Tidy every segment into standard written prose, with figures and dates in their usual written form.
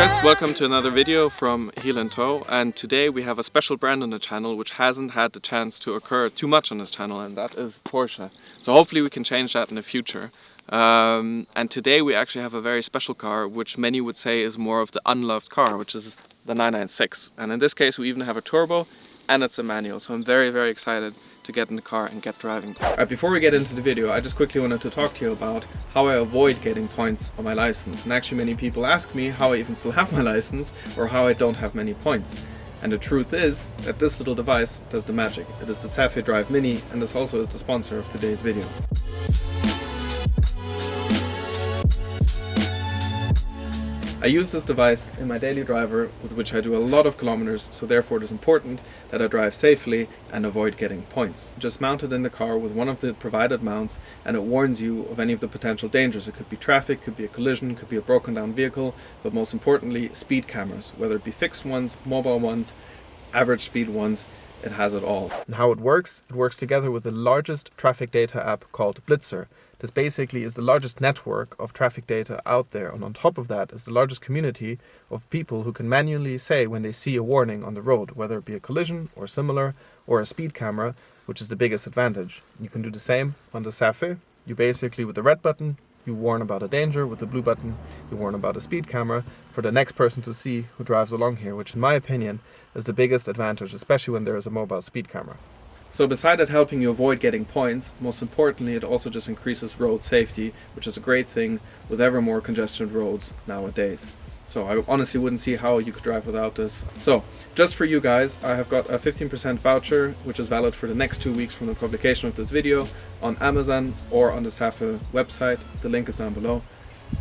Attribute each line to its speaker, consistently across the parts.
Speaker 1: guys, welcome to another video from Heel & Toe, and today we have a special brand on the channel which hasn't had the chance to occur too much on this channel, and that is Porsche. So hopefully we can change that in the future. And today we actually have a very special car which many would say is more of the unloved car, which is the 996. And in this case we even have a turbo and it's a manual, so I'm very excited to get in the car and get driving. Alright, before we get into the video, I just quickly wanted to talk to you about how I avoid getting points on my license. And actually many people ask me how I even still have my license or how I don't have many points. And the truth is that this little device does the magic. It is the Safi Drive Mini, and this also is the sponsor of today's video. I use this device in my daily driver, with which I do a lot of kilometers, so therefore it is important that I drive safely and avoid getting points. Just mount it in the car with one of the provided mounts, and it warns you of any of the potential dangers. It could be traffic, could be a collision, could be a broken down vehicle, but most importantly speed cameras, whether it be fixed ones, mobile ones, average speed ones. It has it all. And how it works together with the largest traffic data app called Blitzer. This basically is the largest network of traffic data out there, and on top of that is the largest community of people who can manually say when they see a warning on the road, whether it be a collision or similar, or a speed camera, which is the biggest advantage. You can do the same on the Safi. You basically, with the red button, you warn about a danger. With the blue button, you warn about a speed camera for the next person to see who drives along here, which in my opinion is the biggest advantage, especially when there is a mobile speed camera. So beside it helping you avoid getting points, most importantly it also just increases road safety, which is a great thing with ever more congested roads nowadays. So I honestly wouldn't see how you could drive without this. So just for you guys, I have got a 15% voucher which is valid for the next 2 weeks from the publication of this video on Amazon or on the Safi website. The link is down below.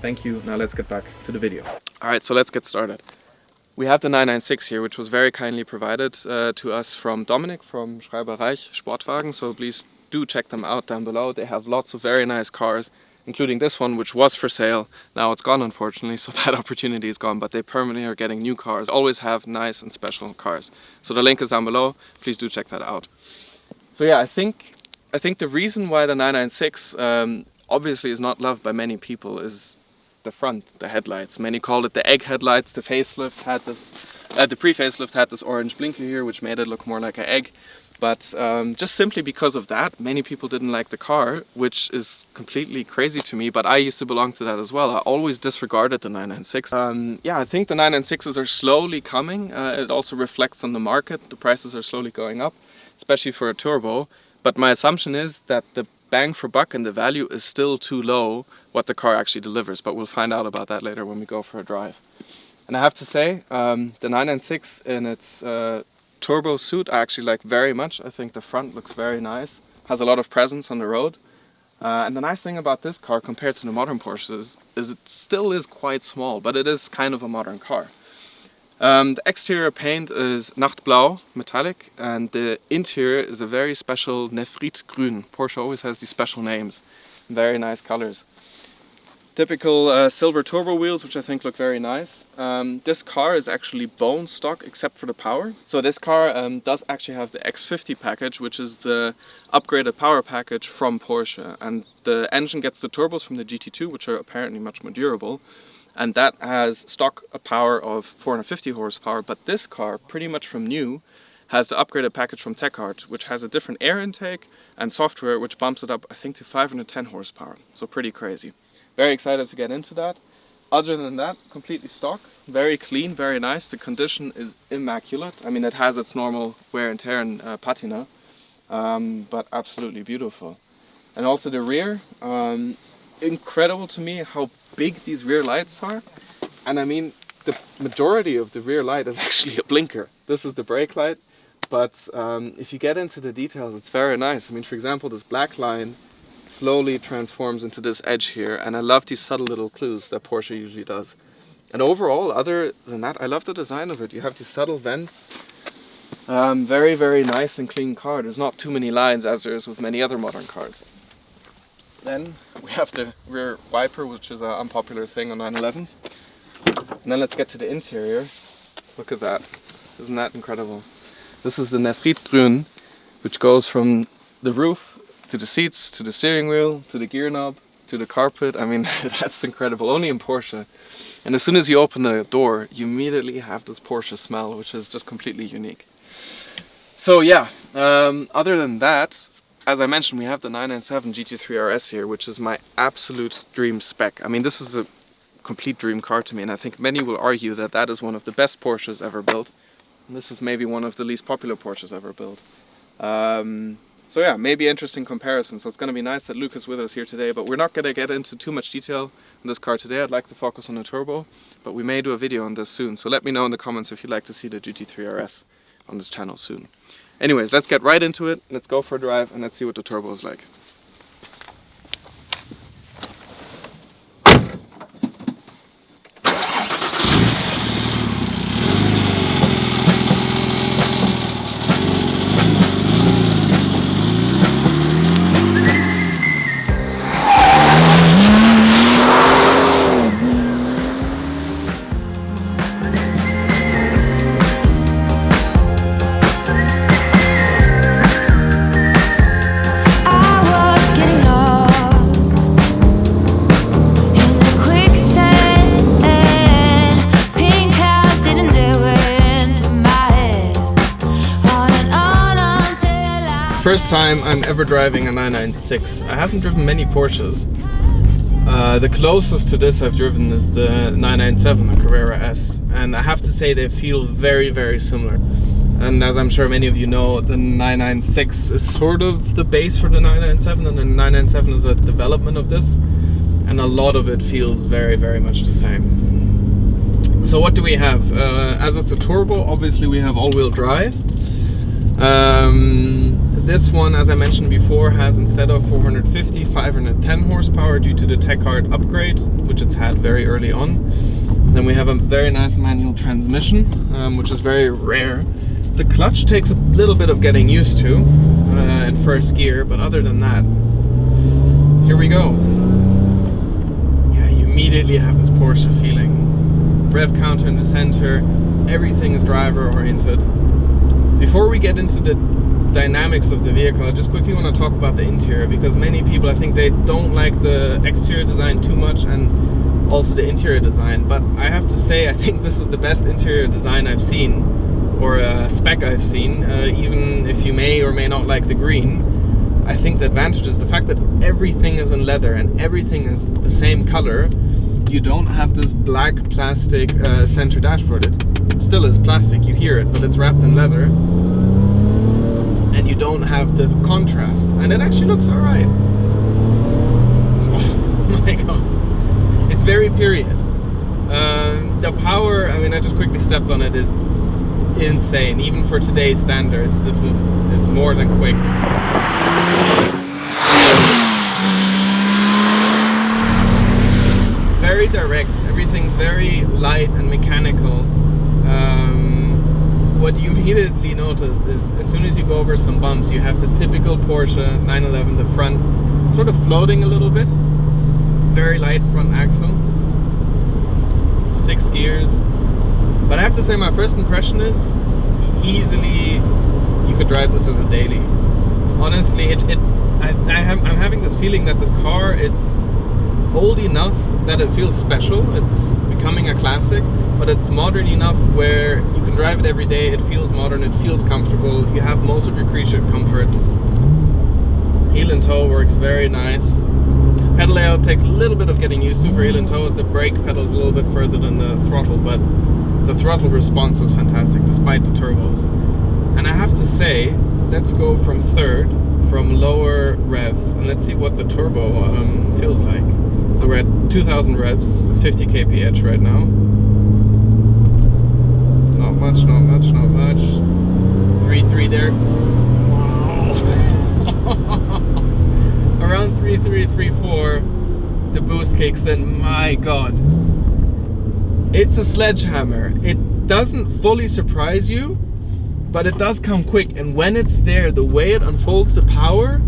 Speaker 1: Thank you. Now let's get back to the video. Alright, so let's get started. We have the 996 here, which was very kindly provided to us from Dominic from Schreiber Reich Sportwagen, so please do check them out down below. They have lots of very nice cars, including this one, which was for sale. Now it's gone, unfortunately, so that opportunity is gone, but they permanently are getting new cars. Always have nice and special cars. So the link is down below. Please do check that out. So yeah, I think the reason why the 996 obviously is not loved by many people is the front, the headlights. Many call it the egg headlights. The facelift had this, the pre-facelift had this orange blinker here, which made it look more like an egg. But just simply because of that, many people didn't like the car, which is completely crazy to me, but I used to belong to that as well. I always disregarded the 996. Yeah, I think the 996s are slowly coming. It also reflects on the market. The prices are slowly going up, especially for a turbo. But my assumption is that the bang for buck and the value is still too low what the car actually delivers, but we'll find out about that later when we go for a drive. And I have to say, the 996 in its turbo suit I actually like very much. I think the front looks very nice, has a lot of presence on the road. And the nice thing about this car compared to the modern Porsches is it still is quite small, but it is kind of a modern car. The exterior paint is Nachtblau, metallic, and the interior is a very special Nephritgrün. Porsche always has these special names. Very nice colors. Typical silver turbo wheels, which I think look very nice. This car is actually bone stock except for the power. So this car does actually have the X50 package, which is the upgraded power package from Porsche. And the engine gets the turbos from the GT2, which are apparently much more durable. And that has stock a power of 450 horsepower, but this car, pretty much from new, has the upgraded package from Techart, which has a different air intake and software, which bumps it up, I think, to 510 horsepower. So pretty crazy. Very excited to get into that. Other than that, completely stock, very clean, very nice. The condition is immaculate. I mean, it has its normal wear and tear and patina, but absolutely beautiful. And also the rear, incredible to me how big these rear lights are. And I mean, the majority of the rear light is actually a blinker. This is the brake light, but if you get into the details, it's very nice. I mean, for example, this black line slowly transforms into this edge here, and I love these subtle little clues that Porsche usually does. And overall, other than that, I love the design of it. You have these subtle vents. Very nice and clean car. There's not too many lines as there is with many other modern cars. Then we have the rear wiper, which is an unpopular thing on 911s. And then let's get to the interior. Look at that. Isn't that incredible? This is the Nephritgrün, which goes from the roof to the seats, to the steering wheel, to the gear knob, to the carpet. I mean, that's incredible, only in Porsche. And as soon as you open the door, you immediately have this Porsche smell, which is just completely unique. So yeah, other than that, as I mentioned, we have the 997 GT3 RS here, which is my absolute dream spec. I mean, this is a complete dream car to me, and I think many will argue that that is one of the best Porsches ever built. And this is maybe one of the least popular Porsches ever built. So yeah, maybe interesting comparison. So it's going to be nice that Luke is with us here today, but we're not going to get into too much detail on this car today. I'd like to focus on the turbo, but we may do a video on this soon. So let me know in the comments if you'd like to see the GT3 RS on this channel soon. Anyways, let's get right into it. Let's go for a drive and let's see what the turbo is like. First time I'm ever driving a 996. I haven't driven many Porsches. The closest to this I've driven is the 997, the Carrera S, and I have to say they feel very, very similar. And as I'm sure many of you know, the 996 is sort of the base for the 997, and the 997 is a development of this, and a lot of it feels very, very much the same. So what do we have? As it's a turbo, obviously we have all-wheel drive. This one, as I mentioned before, has instead of 450, 510 horsepower due to the TechHard upgrade, which it's had very early on. Then we have a very nice manual transmission, which is very rare. The clutch takes a little bit of getting used to in first gear, but other than that, here we go. Yeah, you immediately have this Porsche feeling. Rev counter in the center, everything is driver oriented. Before we get into the dynamics of the vehicle, I just quickly want to talk about the interior, because many people, I think they don't like the exterior design too much and also the interior design, but I have to say I think this is the best interior design I've seen, or spec I've seen, even if you may or may not like the green. I think the advantage is the fact that everything is in leather and everything is the same color. You don't have this black plastic center dashboard. It still is plastic, you hear it, but it's wrapped in leather. And you don't have this contrast, and it actually looks alright. Oh my god, it's very period. The power, I mean, I just quickly stepped on it, is insane. Even for today's standards, this is more than quick. Very direct, everything's very light and mechanical. What you immediately notice is as soon as you go over some bumps, you have this typical Porsche 911, the front sort of floating a little bit. Very light front axle. 6 gears. But I have to say my first impression is easily you could drive this as a daily. Honestly, I'm having this feeling that this car, it's old enough that it feels special. It's becoming a classic, but it's modern enough where you can drive it every day. It feels modern, it feels comfortable. You have most of your creature comforts. Heel and toe works very nice. Pedal layout takes a little bit of getting used to for heel and toe, as the brake pedal is a little bit further than the throttle, but the throttle response is fantastic despite the turbos. And I have to say, let's go from third, from lower revs, and let's see what the turbo feels like. So we're at 2000 revs, 50 kph right now. Not much, not much, not much. 3.3 there. Wow. Around 3.3, 3.4, the boost kicks in. My god. It's a sledgehammer. It doesn't fully surprise you, but it does come quick. And when it's there, the way it unfolds the power,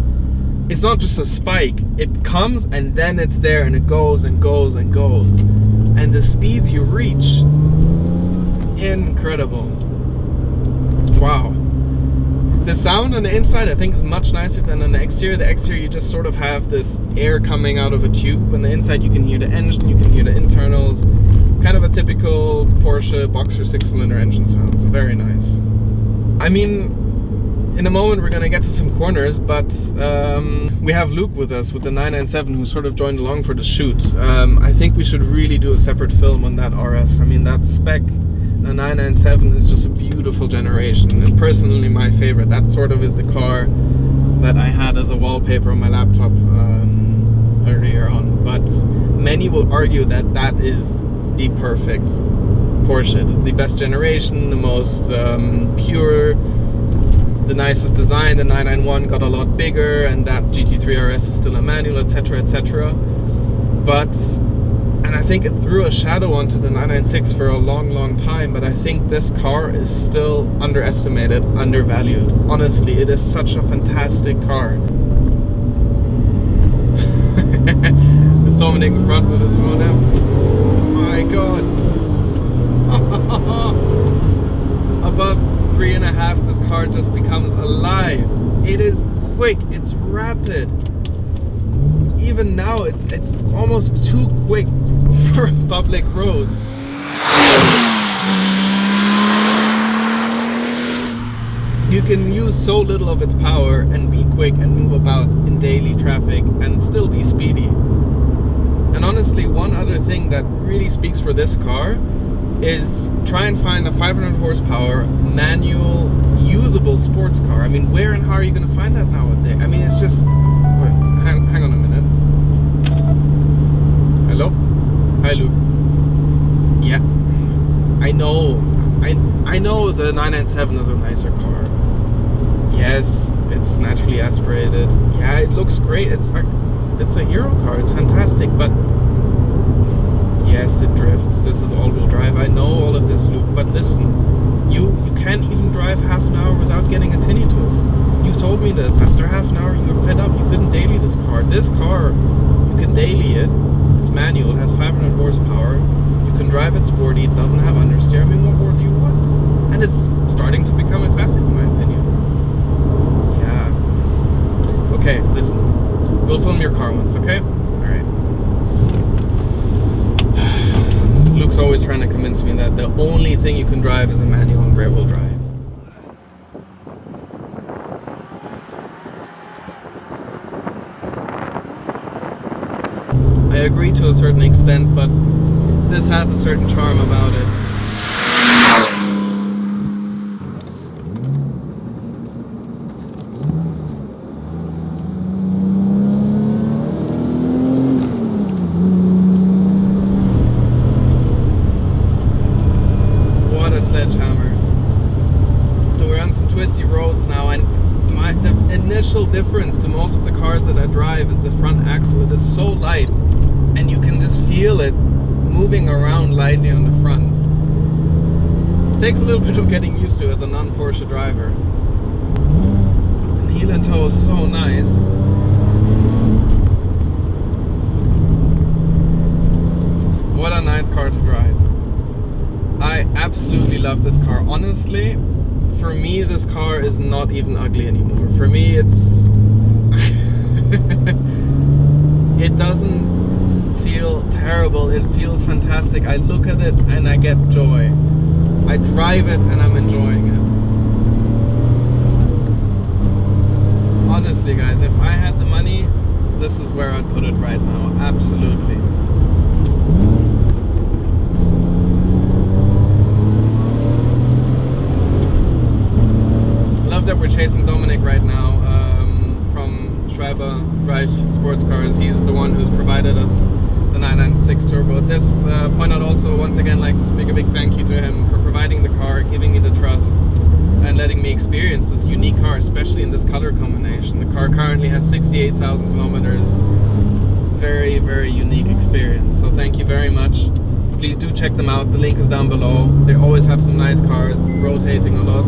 Speaker 1: it's not just a spike. It comes and then it's there, and it goes and goes and goes. And the speeds you reach, incredible. Wow. The sound on the inside I think is much nicer than on the exterior. The exterior you just sort of have this air coming out of a tube. On the inside you can hear the engine, you can hear the internals. Kind of a typical Porsche Boxer 6-cylinder engine sound, so very nice. I mean, in a moment we're gonna get to some corners, but we have Luke with us with the 997 who sort of joined along for the shoot. I think we should really do a separate film on that RS. I mean, that spec, the 997 is just a beautiful generation, and personally my favorite. That sort of is the car that I had as a wallpaper on my laptop earlier on. But many will argue that that is the perfect Porsche. It is the best generation, the most pure, the nicest design. The 991 got a lot bigger, and that GT3 RS is still a manual, etc, etc. But, and I think it threw a shadow onto the 996 for a long time, but I think this car is still underestimated, undervalued. Honestly, it is such a fantastic car. It's Dominic in front with his motor. My god. Above 3.5, this car just becomes alive. It is quick, it's rapid. Even now, it's almost too quick for public roads. You can use so little of its power and be quick and move about in daily traffic and still be speedy. And honestly, one other thing that really speaks for this car is try and find a 500 horsepower manual usable sports car. I mean, where and how are you going to find that nowadays? I mean, it's just... Wait, hang on a minute. Hello? Hi, Luke. Yeah, I know. I know the 997 is a nicer car. Yes, it's naturally aspirated. Yeah, it looks great. It's a hero car. It's fantastic. But yes, it drifts. This is all-wheel drive. I know all of this, Luke. But listen, you can't even drive half an hour without getting a tinnitus. You've told me this. After half an hour, you're fed up. You couldn't daily this car. This car, you can daily it. It's manual. It has 500 horsepower. You can drive it sporty. It doesn't have understeer. I mean, what more do you want? And it's starting to become a classic, in my opinion. Yeah. Okay, listen. We'll film your car once, okay? Alright. Luke's always trying to convince me that the only thing you can drive is a manual and rear-wheel drive. I agree to a certain extent, but this has a certain charm about it. What a sledgehammer. So we're on some twisty roads now, and the initial difference to most of the cars that I drive is the front axle. It is so light, and you can just feel it moving around lightly on the front. It takes a little bit of getting used to as a non-Porsche driver. And heel and toe is so nice. What a nice car to drive. I absolutely love this car. Honestly, for me this car is not even ugly anymore. For me it's... it doesn't feel terrible, it feels fantastic. I look at it and I get joy. I drive it and I'm enjoying it. Honestly guys, if I had the money, this is where I'd put it right now. Absolutely. Love that we're chasing Dominic right now from Schreiber Drive Sports Cars. He's the one who's provided us the 996 Turbo. At this point, I'd also once again like to speak a big thank you to him for providing the car, giving me the trust, and letting me experience this unique car, especially in this color combination. The car currently has 68,000 kilometers. Very, very unique experience. So thank you very much. Please do check them out. The link is down below. They always have some nice cars, rotating a lot.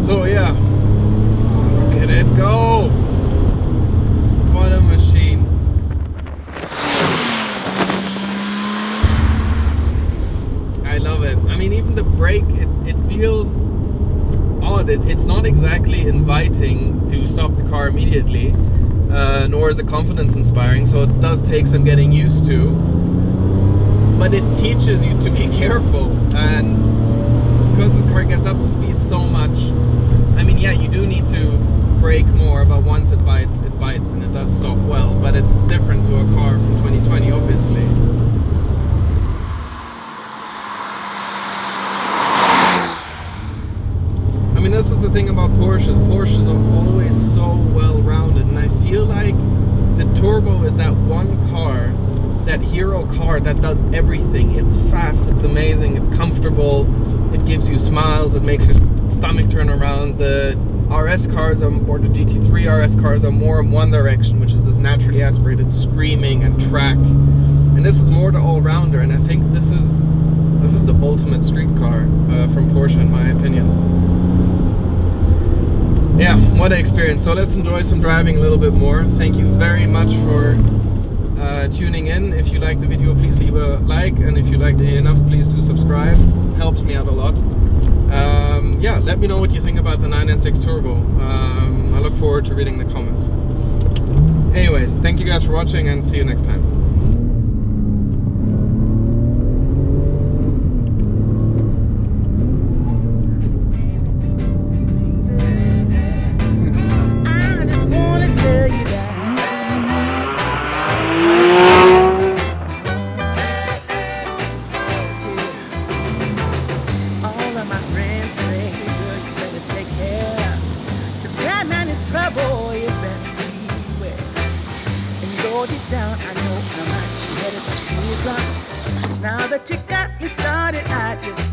Speaker 1: So yeah, look at it go! What a machine. I love it. I mean, even the brake, it feels odd. It's not exactly inviting to stop the car immediately, nor is it confidence inspiring, so it does take some getting used to. But it teaches you to be careful, and because this car gets up to speed so much, I mean, yeah, you do need to brake more, but once it bites, and it does stop well. But it's different to a car from 2020, obviously. I mean, this is the thing about Porsches. Porsches are always so well-rounded, and I feel like the Turbo is that one car, that hero car that does everything. It's fast, it's amazing, it's comfortable, it gives you smiles, it makes your stomach turn around. The RS cars, or the GT3 RS cars, are more in one direction, which is this naturally aspirated screaming and track. And this is more the all-rounder, and I think this is the ultimate street car from Porsche, in my opinion. Yeah, what an experience. So let's enjoy some driving a little bit more. Thank you very much for tuning in. If you like the video, please leave a like, and if you liked it enough, please do subscribe. Helps me out a lot. Yeah, let me know what you think about the 996 Turbo. I look forward to reading the comments. Anyways, thank you guys for watching, and see you next time.
Speaker 2: Trouble if that's beware. And go deep down, I know I might be headed for teardrops. Now that you got me started, I just